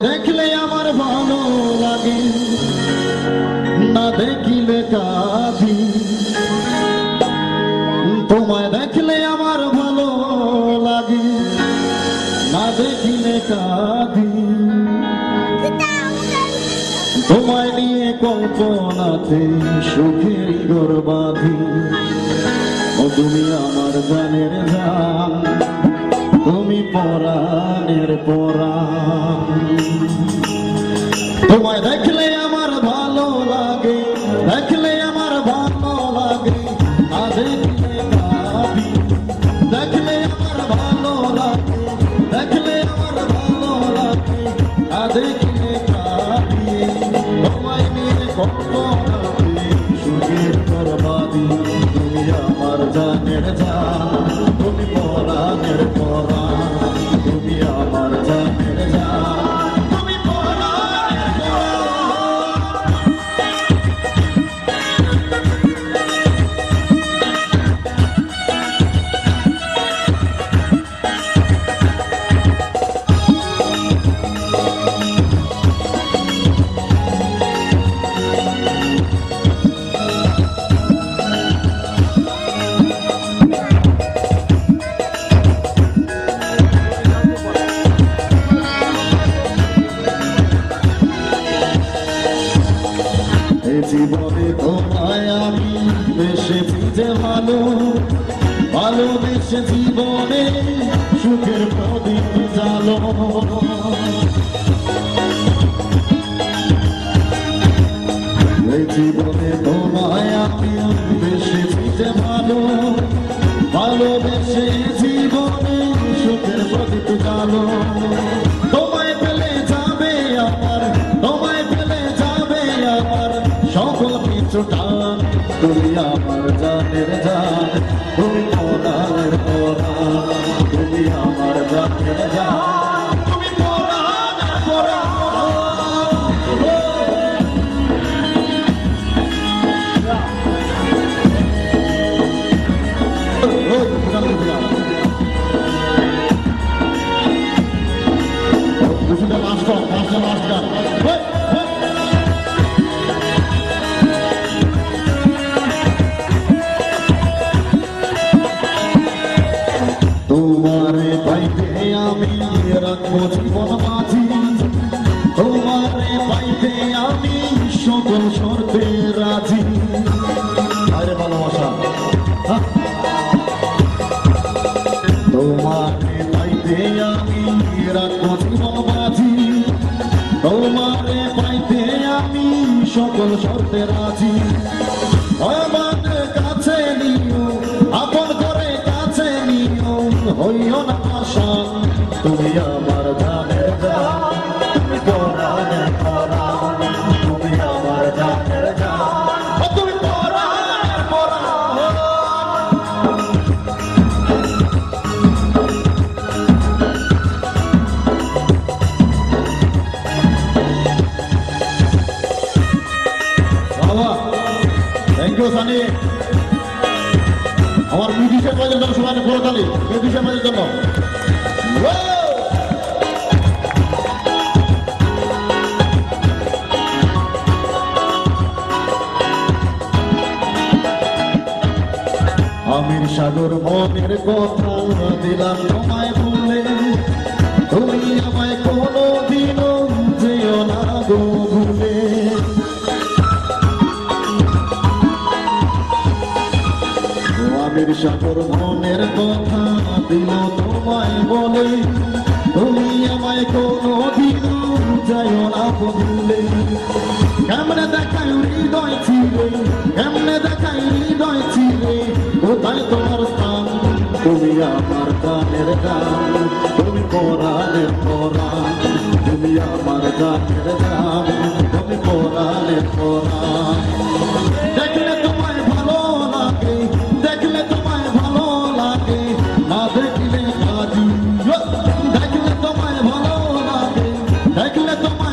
দেখলে আমার ভালো লাগে, না দেখিলে কাঁদি। তোমায় দেখলে আমার ভালো লাগে, না দেখিলে কাঁদি। তোমায় নিয়ে কল্পনাতে সুখের ঘর বাঁধি। ও তুমি আমার জানের জান, তুমি পরাণের পরাণ। তোমায় দেখলে আমার ভালো লাগে, দেখলে আমার ভালো লাগে, না দেখলে কাঁদি। দেখলে আমার ভালো লাগে, দেখলে আমার ভালো লাগে, না দেখলে কাঁদি। তোমায় নিয়ে কল্পনাতে সুখের ঘর বাঁধি। তুমি আমার জানের জান, তুমি পরাণের পরাণ। তুমি আমার জানের জান, তুমি পরাণের জীবনে তোমায় আমি বেসেছি যে ভালো, ভালোবেসে জীবনে সুখের প্রদীপ জালো। এই জীবনে তোমায় আমি বেসেছি যে ভালো, ভালোবেসে জীবনে সুখের প্রদীপ জালো। তোমায় পেলে যাবে আমার, তোমায় পেলে যাবে আমার সকল কিছু টান। তুমি আমার জানের জান, তুমি পরাণের পরাণ। তুমি আমার জানের জান, তুমি পরাণের পরাণ। তোমারে পাইতে আমি রাখবো জীবন বাজি। তোমারে পাইতে আমি সকল শর্তে রাজি। আরে ভালোবাসা, তোমারে পাইতে আমি রাখবো জীবন বাজি। তোমারে পাইতে আমি সকল শর্তে রাজি। আমার কাছে নিও, আপন করে কাছে নিও, হইও না আশান। তুমি আমার জানের জান, তুমি পরাণের পরাণ। তুমি আমার জানের জান, তুমি পরাণের পরাণ। বাবা থ্যাংক ইউ সানি। আমার মিউজিশিয়ান বাজার জন্য সবাই বড়তালি, মিউজিশিয়ান বাজার জন্য। আমির সাগর মনের কথা দিলাম তোমায় বলে। তুমি আমায় কোনো দিনও যেও না গো ভুলে। আমির সাগর মনের কথা দিল তোমায় বলে। তুমি আমায় কোনো দিনও যেও না গো ভুলে। কেমনে দেখায় হৃদয় ছিলে, কেমনে দেখায় হৃদয় ছিলে, কোথায় তোমার স্থান। তুমি আমার জানের জান, তুমি পরাণের পরাণ। তুমি আমার জানের জান, তুমি পরাণের পরাণ। দেখলে তোমায় ভালো লাগে, দেখলে তোমায় ভালো লাগে, না দেখলে কাঁদি। দেখলে তোমায় ভালো লাগে, দেখলে তোমায়